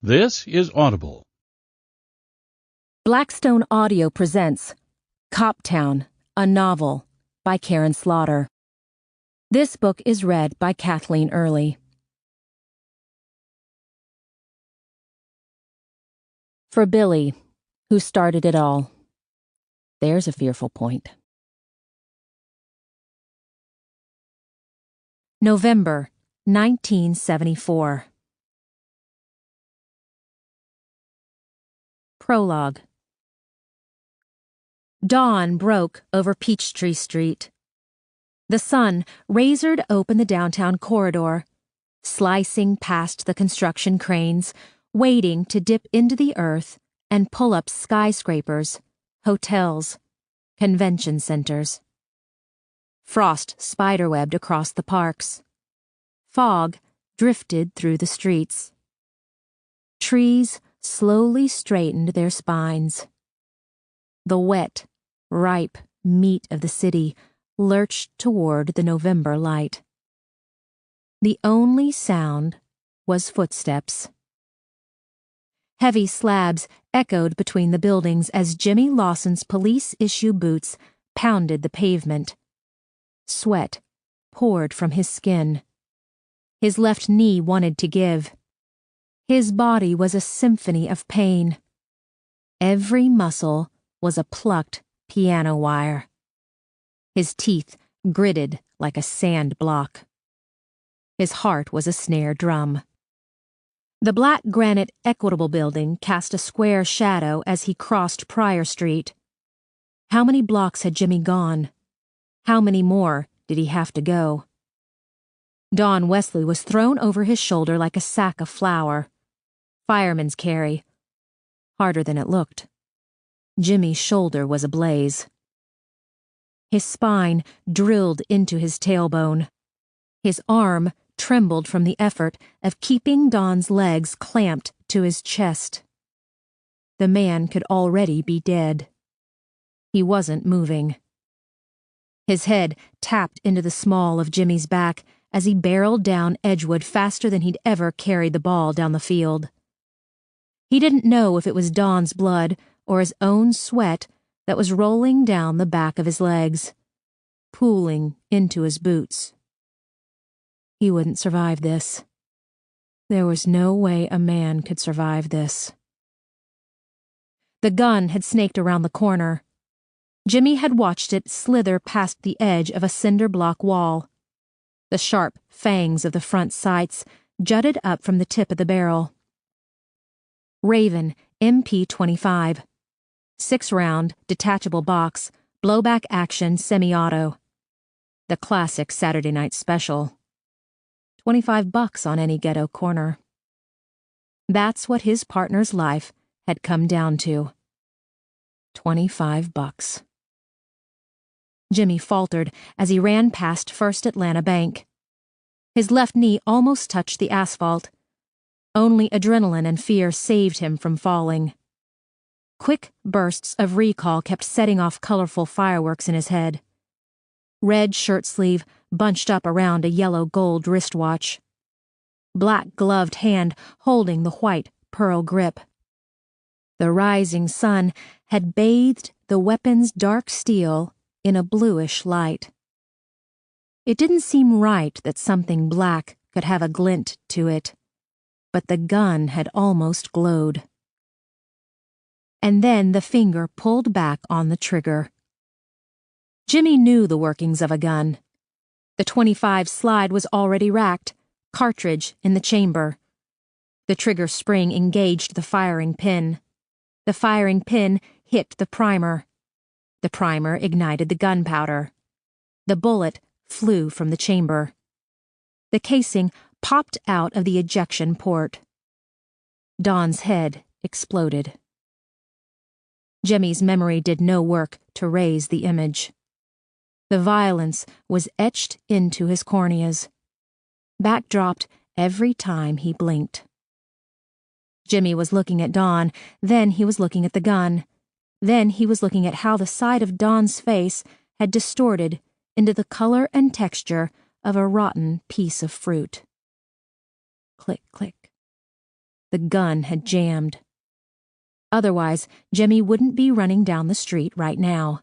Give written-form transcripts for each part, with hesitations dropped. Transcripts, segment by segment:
This is Audible. Blackstone Audio presents Coptown, a Novel by Karin Slaughter. This book is read by Kathleen Early. For Billy, who started it all. There's a fearful point. November 1974. Prologue. Dawn broke over Peachtree Street. The sun razored open the downtown corridor, slicing past the construction cranes, waiting to dip into the earth and pull up skyscrapers, hotels, convention centers. Frost spiderwebbed across the parks. Fog drifted through the streets. Trees slowly straightened their spines. The wet, ripe meat of the city lurched toward the November light. The only sound was footsteps. Heavy slabs echoed between the buildings as Jimmy Lawson's police-issue boots pounded the pavement. Sweat poured from his skin. His left knee wanted to give. His body was a symphony of pain. Every muscle was a plucked piano wire. His teeth gritted like a sand block. His heart was a snare drum. The black granite Equitable Building cast a square shadow as he crossed Pryor Street. How many blocks had Jimmy gone? How many more did he have to go? Don Wesley was thrown over his shoulder like a sack of flour. Fireman's carry. Harder than it looked. Jimmy's shoulder was ablaze. His spine drilled into his tailbone. His arm trembled from the effort of keeping Don's legs clamped to his chest. The man could already be dead. He wasn't moving. His head tapped into the small of Jimmy's back as he barreled down Edgewood faster than he'd ever carried the ball down the field. He didn't know if it was Don's blood or his own sweat that was rolling down the back of his legs, pooling into his boots. He wouldn't survive this. There was no way a man could survive this. The gun had snaked around the corner. Jimmy had watched it slither past the edge of a cinder block wall. The sharp fangs of the front sights jutted up from the tip of the barrel. Raven MP-25. 6-round, detachable box, blowback action semi-auto. The classic Saturday night special. $25 on any ghetto corner. That's what his partner's life had come down to. $25. Jimmy faltered as he ran past First Atlanta Bank. His left knee almost touched the asphalt. Only adrenaline and fear saved him from falling. Quick bursts of recall kept setting off colorful fireworks in his head. Red shirt sleeve bunched up around a yellow gold wristwatch. Black gloved hand holding the white pearl grip. The rising sun had bathed the weapon's dark steel in a bluish light. It didn't seem right that something black could have a glint to it, but the gun had almost glowed. And then the finger pulled back on the trigger. Jimmy knew the workings of a gun. The .25 slide was already racked, cartridge in the chamber. The trigger spring engaged the firing pin. The firing pin hit the primer. The primer ignited the gunpowder. The bullet flew from the chamber. The casing popped out of the ejection port. Don's head exploded. Jimmy's memory did no work to raise the image. The violence was etched into his corneas. Backdropped every time he blinked. Jimmy was looking at Don, then he was looking at the gun. Then he was looking at how the side of Don's face had distorted into the color and texture of a rotten piece of fruit. Click, click. The gun had jammed. Otherwise, Jimmy wouldn't be running down the street right now.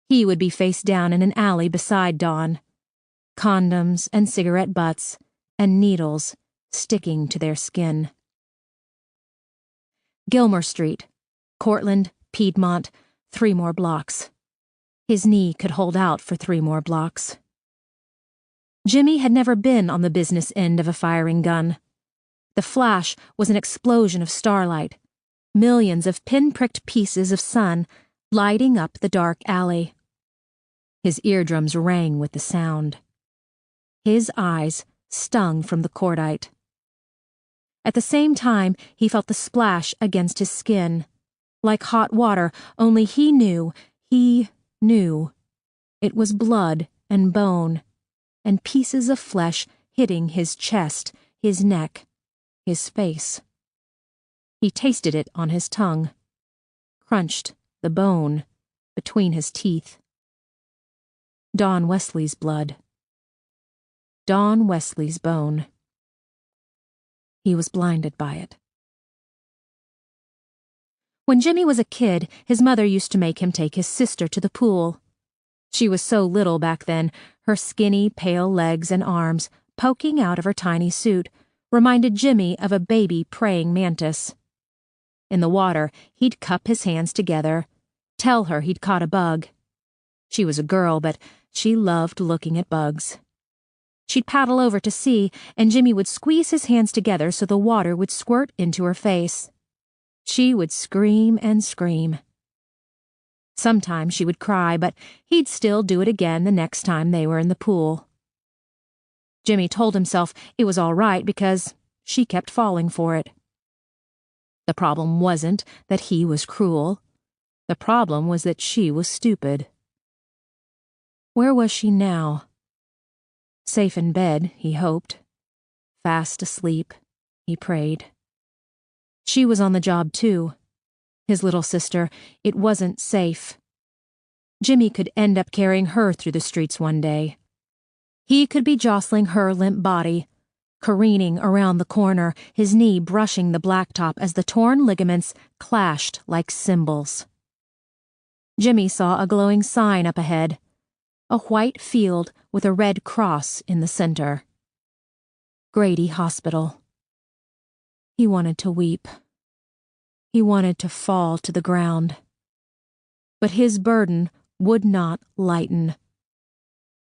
He would be face down in an alley beside Dawn. Condoms and cigarette butts and needles sticking to their skin. Gilmer Street, Cortlandt, Piedmont, 3 more blocks. His knee could hold out for 3 more blocks. Jimmy had never been on the business end of a firing gun. The flash was an explosion of starlight, millions of pin-pricked pieces of sun lighting up the dark alley. His eardrums rang with the sound. His eyes stung from the cordite. At the same time, he felt the splash against his skin, like hot water, only he knew. It was blood and bone, and pieces of flesh hitting his chest, his neck, his face. He tasted it on his tongue, crunched the bone between his teeth. Don Wesley's blood. Don Wesley's bone. He was blinded by it. When Jimmy was a kid, his mother used to make him take his sister to the pool. She was so little back then, her skinny, pale legs and arms, poking out of her tiny suit, reminded Jimmy of a baby praying mantis. In the water, he'd cup his hands together, tell her he'd caught a bug. She was a girl, but she loved looking at bugs. She'd paddle over to see, and Jimmy would squeeze his hands together so the water would squirt into her face. She would scream and scream. Sometimes she would cry, but he'd still do it again the next time they were in the pool. Jimmy told himself it was all right because she kept falling for it. The problem wasn't that he was cruel. The problem was that she was stupid. Where was she now? Safe in bed, he hoped. Fast asleep, he prayed. She was on the job too. His little sister, it wasn't safe. Jimmy could end up carrying her through the streets one day. He could be jostling her limp body, careening around the corner, his knee brushing the blacktop as the torn ligaments clashed like cymbals. Jimmy saw a glowing sign up ahead, a white field with a red cross in the center. Grady Hospital. He wanted to weep. He wanted to fall to the ground. But his burden would not lighten.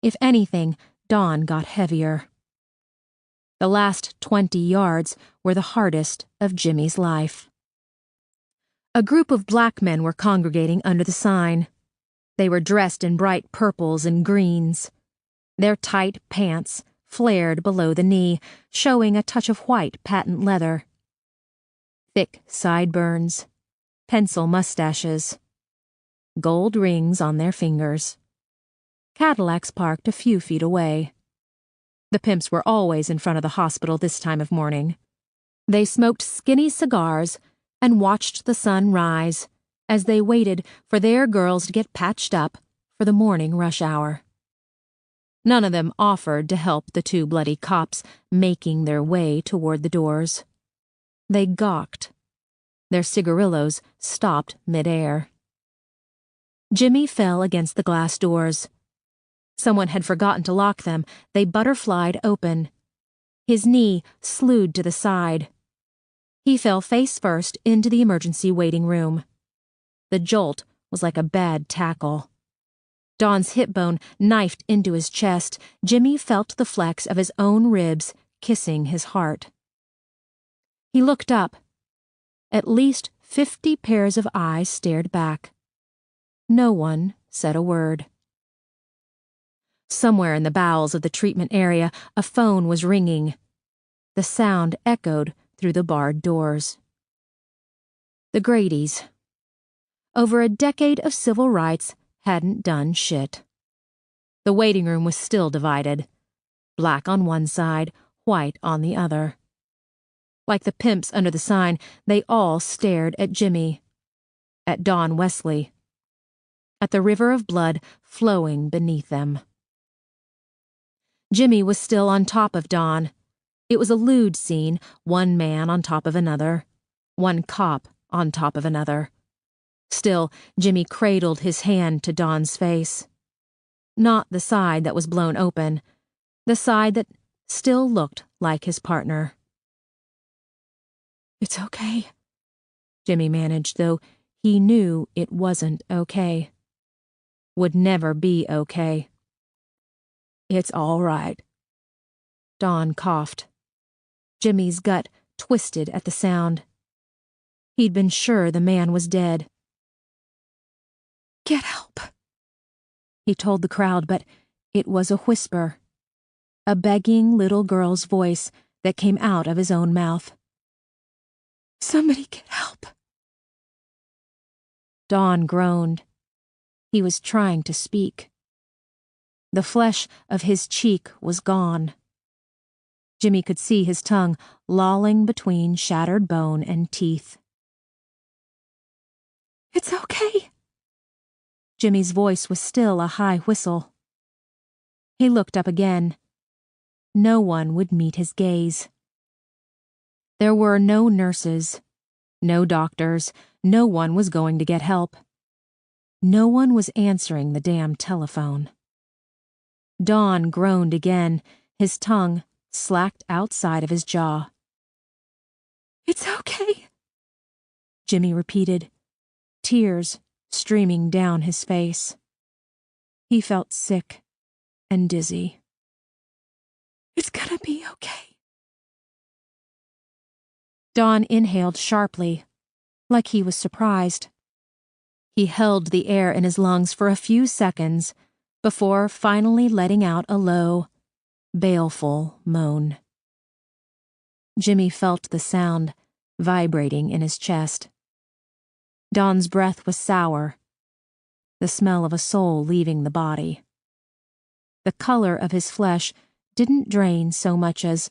If anything, Dawn got heavier. The last 20 yards were the hardest of Jimmy's life. A group of black men were congregating under the sign. They were dressed in bright purples and greens. Their tight pants flared below the knee, showing a touch of white patent leather. Thick sideburns, pencil mustaches, gold rings on their fingers. Cadillacs parked a few feet away. The pimps were always in front of the hospital this time of morning. They smoked skinny cigars and watched the sun rise as they waited for their girls to get patched up for the morning rush hour. None of them offered to help the 2 bloody cops making their way toward the doors. They gawked. Their cigarillos stopped midair. Jimmy fell against the glass doors. Someone had forgotten to lock them. They butterflied open. His knee slewed to the side. He fell face first into the emergency waiting room. The jolt was like a bad tackle. Dawn's hip bone knifed into his chest. Jimmy felt the flex of his own ribs kissing his heart. He looked up. At least 50 pairs of eyes stared back. No one said a word. Somewhere in the bowels of the treatment area, a phone was ringing. The sound echoed through the barred doors. The Gradys. Over a decade of civil rights hadn't done shit. The waiting room was still divided. Black on one side, white on the other. Like the pimps under the sign, they all stared at Jimmy. At Don Wesley. At the river of blood flowing beneath them. Jimmy was still on top of Don. It was a lewd scene, one man on top of another, one cop on top of another. Still, Jimmy cradled his hand to Dawn's face. Not the side that was blown open, the side that still looked like his partner. "It's okay," Jimmy managed, though he knew it wasn't okay. Would never be okay. "It's all right." Dawn coughed. Jimmy's gut twisted at the sound. He'd been sure the man was dead. "Get help," he told the crowd, but it was a whisper. A begging little girl's voice that came out of his own mouth. "Somebody get help." Dawn groaned. He was trying to speak. The flesh of his cheek was gone. Jimmy could see his tongue lolling between shattered bone and teeth. "It's okay." Jimmy's voice was still a high whistle. He looked up again. No one would meet his gaze. There were no nurses, no doctors, no one was going to get help. No one was answering the damn telephone. Dawn groaned again, his tongue slacked outside of his jaw. "It's okay," Jimmy repeated, tears streaming down his face. He felt sick and dizzy. "It's gonna be okay." Dawn inhaled sharply, like he was surprised. He held the air in his lungs for a few seconds before finally letting out a low, baleful moan. Jimmy felt the sound vibrating in his chest. Dawn's breath was sour, the smell of a soul leaving the body. The color of his flesh didn't drain so much as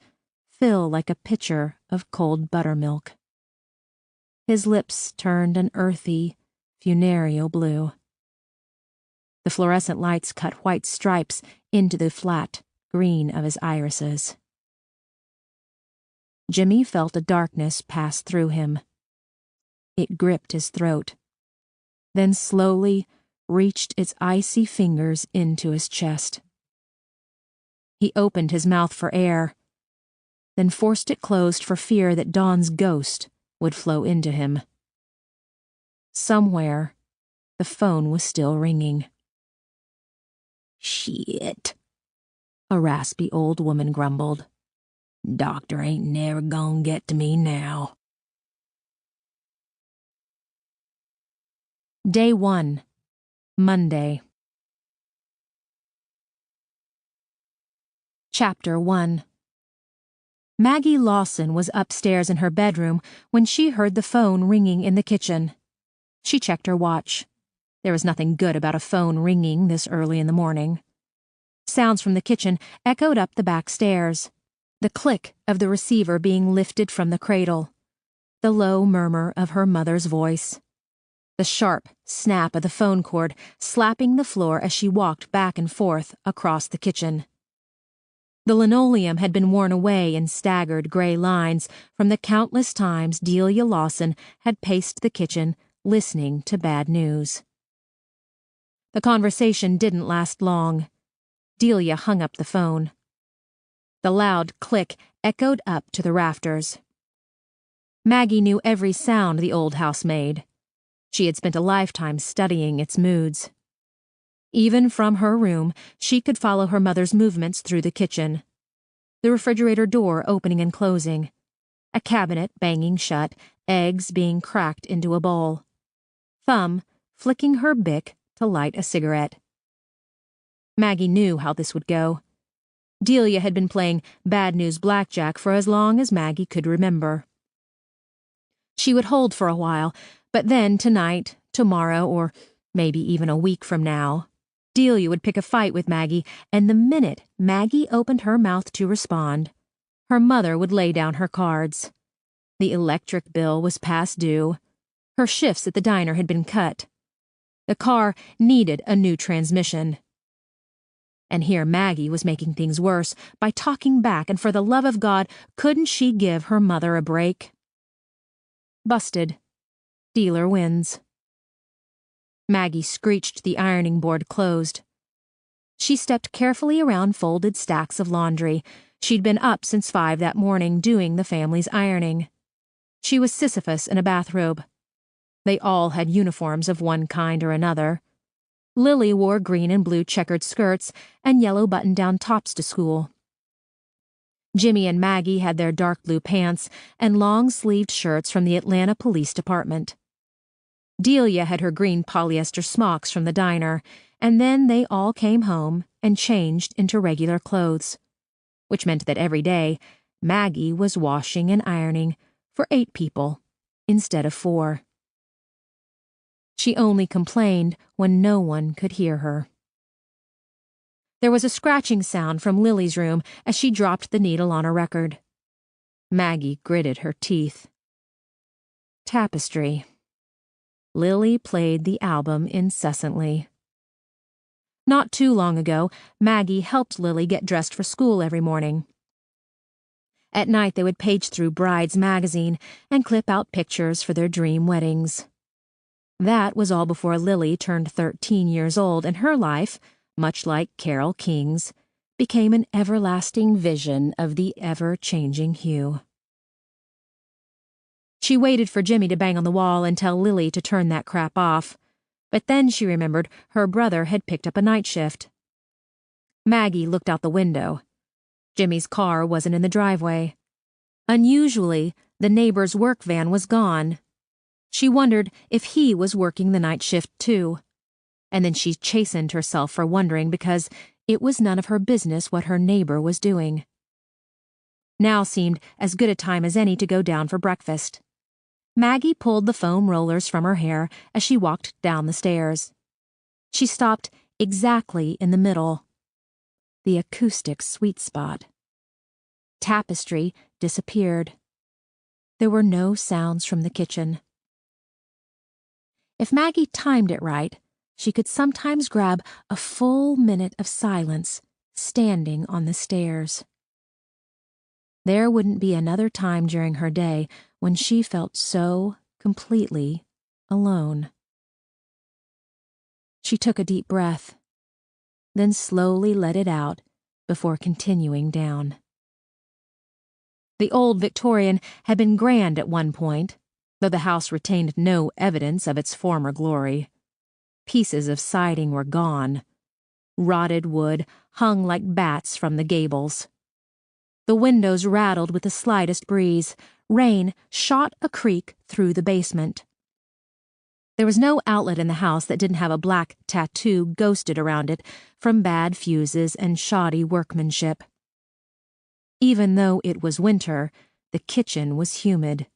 fill like a pitcher of cold buttermilk. His lips turned an earthy, funereal blue. The fluorescent lights cut white stripes into the flat green of his irises. Jimmy felt a darkness pass through him. It gripped his throat, then slowly reached its icy fingers into his chest. He opened his mouth for air, then forced it closed for fear that Dawn's ghost would flow into him. Somewhere, the phone was still ringing. "Shit," a raspy old woman grumbled. "Doctor ain't never gonna get to me now." Day 1, Monday. Chapter 1. Maggie Lawson was upstairs in her bedroom when she heard the phone ringing in the kitchen. She checked her watch. There was nothing good about a phone ringing this early in the morning. Sounds from the kitchen echoed up the back stairs, the click of the receiver being lifted from the cradle, the low murmur of her mother's voice, the sharp snap of the phone cord slapping the floor as she walked back and forth across the kitchen. The linoleum had been worn away in staggered gray lines from the countless times Delia Lawson had paced the kitchen listening to bad news. The conversation didn't last long. Delia hung up the phone. The loud click echoed up to the rafters. Maggie knew every sound the old house made. She had spent a lifetime studying its moods. Even from her room, she could follow her mother's movements through the kitchen. The refrigerator door opening and closing, a cabinet banging shut, eggs being cracked into a bowl. Thumb flicking her Bic to light a cigarette. Maggie knew how this would go. Delia had been playing bad news blackjack for as long as Maggie could remember. She would hold for a while, but then tonight, tomorrow, or maybe even a week from now, Delia would pick a fight with Maggie, and the minute Maggie opened her mouth to respond, her mother would lay down her cards. The electric bill was past due. Her shifts at the diner had been cut. The car needed a new transmission. And here Maggie was making things worse by talking back, and for the love of God, couldn't she give her mother a break? Busted. Dealer wins. Maggie screeched the ironing board closed. She stepped carefully around folded stacks of laundry. She'd been up since 5 that morning doing the family's ironing. She was Sisyphus in a bathrobe. They all had uniforms of one kind or another. Lily wore green and blue checkered skirts and yellow button-down tops to school. Jimmy and Maggie had their dark blue pants and long-sleeved shirts from the Atlanta Police Department. Delia had her green polyester smocks from the diner, and then they all came home and changed into regular clothes, which meant that every day Maggie was washing and ironing for 8 people instead of 4. She only complained when no one could hear her. There was a scratching sound from Lily's room as she dropped the needle on a record. Maggie gritted her teeth. Tapestry. Lily played the album incessantly. Not too long ago, Maggie helped Lily get dressed for school every morning. At night, they would page through Bride's magazine and clip out pictures for their dream weddings. That was all before Lily turned 13 years old, and her life, much like Carole King's, became an everlasting vision of the ever-changing hue. She waited for Jimmy to bang on the wall and tell Lily to turn that crap off, but then she remembered her brother had picked up a night shift. Maggie looked out the window. Jimmy's car wasn't in the driveway. Unusually, the neighbor's work van was gone. She wondered if he was working the night shift too, and then she chastened herself for wondering because it was none of her business what her neighbor was doing. Now seemed as good a time as any to go down for breakfast. Maggie pulled the foam rollers from her hair as she walked down the stairs. She stopped exactly in the middle. The acoustic sweet spot. Tapestry disappeared. There were no sounds from the kitchen. If Maggie timed it right, she could sometimes grab a full minute of silence standing on the stairs. There wouldn't be another time during her day when she felt so completely alone. She took a deep breath, then slowly let it out before continuing down. The old Victorian had been grand at one point, though the house retained no evidence of its former glory. Pieces of siding were gone. Rotted wood hung like bats from the gables. The windows rattled with the slightest breeze. Rain shot a creek through the basement. There was no outlet in the house that didn't have a black tattoo ghosted around it from bad fuses and shoddy workmanship. Even though it was winter, the kitchen was humid.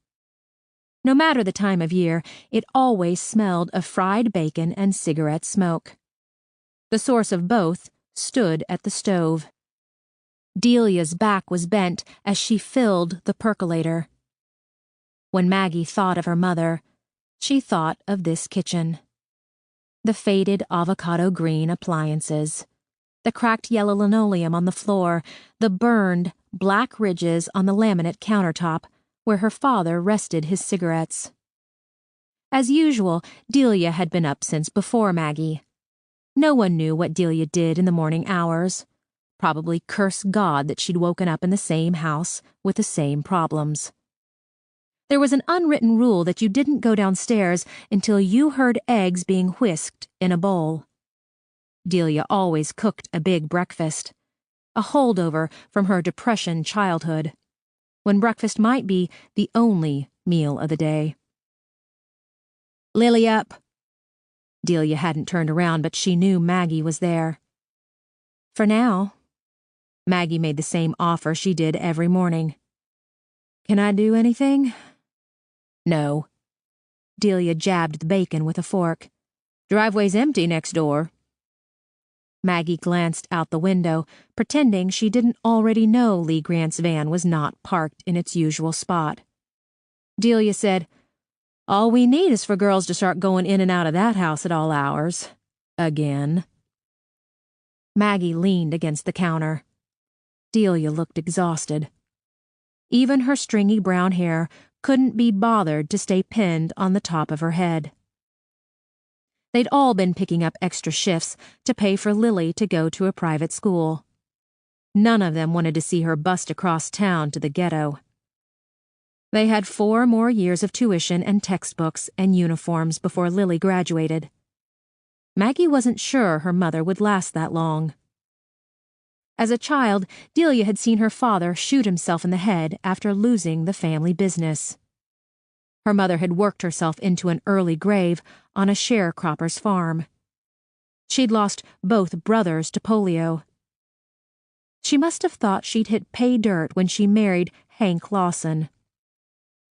No matter the time of year, it always smelled of fried bacon and cigarette smoke. The source of both stood at the stove. Delia's back was bent as she filled the percolator. When Maggie thought of her mother, she thought of this kitchen. The faded avocado green appliances, the cracked yellow linoleum on the floor, the burned black ridges on the laminate countertop where her father rested his cigarettes. As usual, Delia had been up since before Maggie. No one knew what Delia did in the morning hours. Probably curse God that she'd woken up in the same house with the same problems. There was an unwritten rule that you didn't go downstairs until you heard eggs being whisked in a bowl. Delia always cooked a big breakfast, a holdover from her depression childhood, when breakfast might be the only meal of the day. Lily up. Delia hadn't turned around, but she knew Maggie was there. For now. Maggie made the same offer she did every morning. Can I do anything? No. Delia jabbed the bacon with a fork. Driveway's empty next door. Maggie glanced out the window, pretending she didn't already know Lee Grant's van was not parked in its usual spot. Delia said, All we need is for girls to start going in and out of that house at all hours. Again. Maggie leaned against the counter. Delia looked exhausted. Even her stringy brown hair couldn't be bothered to stay pinned on the top of her head. They'd all been picking up extra shifts to pay for Lily to go to a private school. None of them wanted to see her bust across town to the ghetto. They had 4 more years of tuition and textbooks and uniforms before Lily graduated. Maggie wasn't sure her mother would last that long. As a child, Delia had seen her father shoot himself in the head after losing the family business. Her mother had worked herself into an early grave on a sharecropper's farm. She'd lost both brothers to polio. She must have thought she'd hit pay dirt when she married Hank Lawson.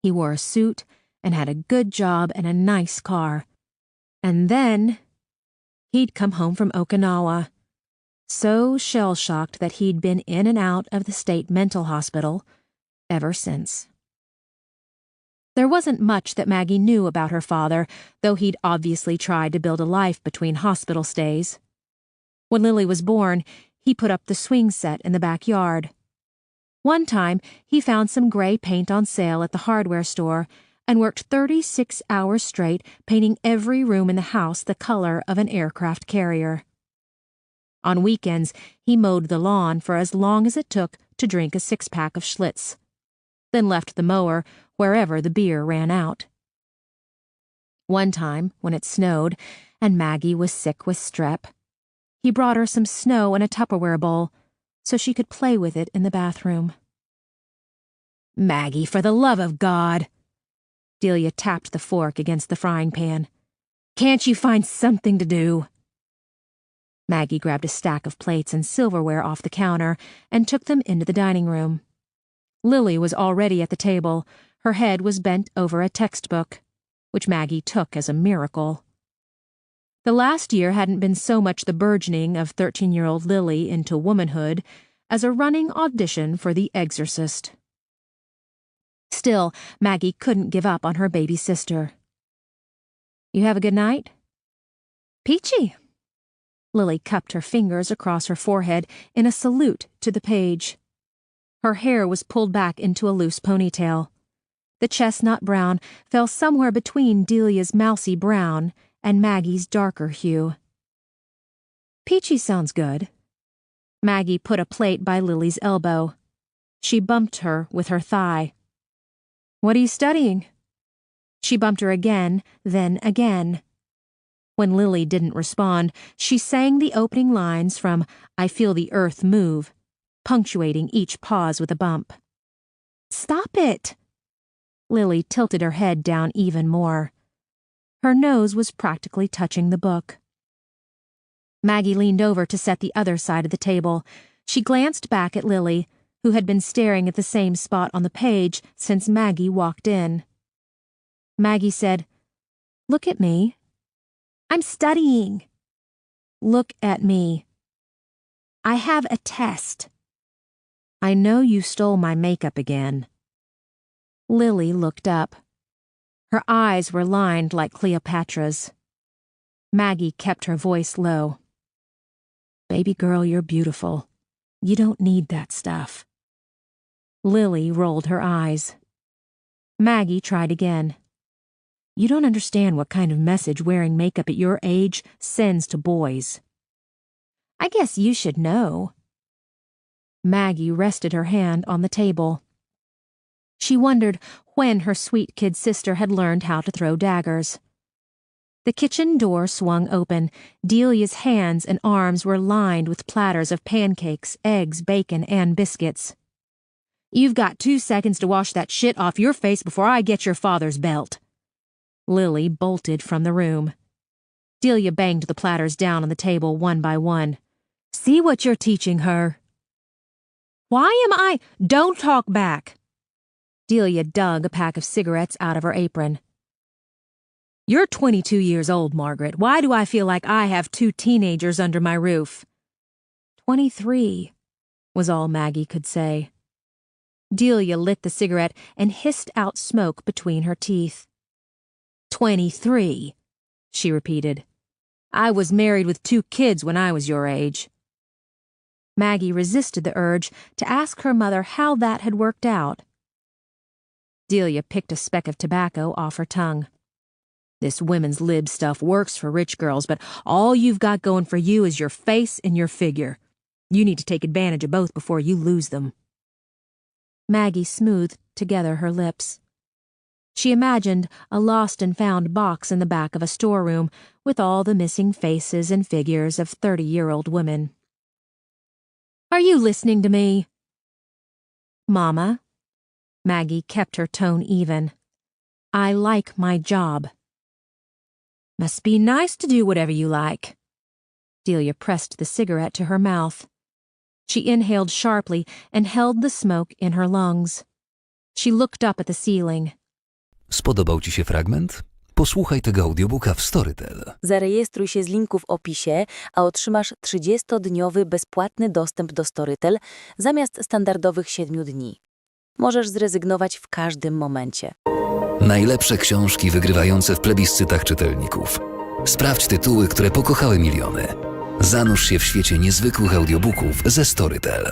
He wore a suit and had a good job and a nice car. And then he'd come home from Okinawa, so shell-shocked that he'd been in and out of the state mental hospital ever since. There wasn't much that Maggie knew about her father, though he'd obviously tried to build a life between hospital stays. When Lily was born, he put up the swing set in the backyard. One time, he found some gray paint on sale at the hardware store and worked 36 hours straight painting every room in the house the color of an aircraft carrier. On weekends, he mowed the lawn for as long as it took to drink a 6-pack of Schlitz, then left the mower wherever the beer ran out. One time, when it snowed and Maggie was sick with strep, he brought her some snow in a Tupperware bowl so she could play with it in the bathroom. "Maggie, for the love of God!" Delia tapped the fork against the frying pan. "Can't you find something to do?" Maggie grabbed a stack of plates and silverware off the counter and took them into the dining room. Lily was already at the table. Her head was bent over a textbook, which Maggie took as a miracle. The last year hadn't been so much the burgeoning of 13-year-old Lily into womanhood as a running audition for The Exorcist. Still, Maggie couldn't give up on her baby sister. "You have a good night?" "Peachy." Lily cupped her fingers across her forehead in a salute to the page. Her hair was pulled back into a loose ponytail. The chestnut brown fell somewhere between Delia's mousy brown and Maggie's darker hue. "Peachy sounds good." Maggie put a plate by Lily's elbow. She bumped her with her thigh. "What are you studying?" She bumped her again, then again. When Lily didn't respond, she sang the opening lines from I Feel the Earth Move, punctuating each pause with a bump. "Stop it!" Lily tilted her head down even more. Her nose was practically touching the book. Maggie leaned over to set the other side of the table. She glanced back at Lily, who had been staring at the same spot on the page since Maggie walked in. Maggie said, "Look at me." "I'm studying." "Look at me." "I have a test." "I know you stole my makeup again." Lily looked up. Her eyes were lined like Cleopatra's. Maggie kept her voice low. "Baby girl, you're beautiful. You don't need that stuff." Lily rolled her eyes. Maggie tried again. "You don't understand what kind of message wearing makeup at your age sends to boys." "I guess you should know." Maggie rested her hand on the table. She wondered when her sweet kid sister had learned how to throw daggers. The kitchen door swung open. Delia's hands and arms were lined with platters of pancakes, eggs, bacon, and biscuits. "You've got 2 seconds to wash that shit off your face before I get your father's belt." Lily bolted from the room. Delia banged the platters down on the table one by one. "See what you're teaching her." "Why am I—" "Don't talk back." Delia dug a pack of cigarettes out of her apron. "You're 22 years old, Margaret. Why do I feel like I have 2 teenagers under my roof?" 23, was all Maggie could say. Delia lit the cigarette and hissed out smoke between her teeth. 23, she repeated. "I was married with 2 kids when I was your age." Maggie resisted the urge to ask her mother how that had worked out. Delia picked a speck of tobacco off her tongue. This women's lib stuff works for rich girls, but all you've got going for you is your face and your figure. You need to take advantage of both before you lose them. Maggie smoothed together her lips. She imagined a lost and found box in the back of a storeroom with all the missing faces and figures of 30-year-old women. Are you listening to me? Mama, Maggie kept her tone even. I like my job. Must be nice to do whatever you like. Delia pressed the cigarette to her mouth. She inhaled sharply and held the smoke in her lungs. She looked up at the ceiling. Spodobał Ci się fragment? Posłuchaj tego audiobooka w Storytel. Zarejestruj się z linku w opisie, a otrzymasz 30-dniowy bezpłatny dostęp do Storytel zamiast standardowych 7 dni. Możesz zrezygnować w każdym momencie. Najlepsze książki wygrywające w plebiscytach czytelników. Sprawdź tytuły, które pokochały miliony. Zanurz się w świecie niezwykłych audiobooków ze Storytel.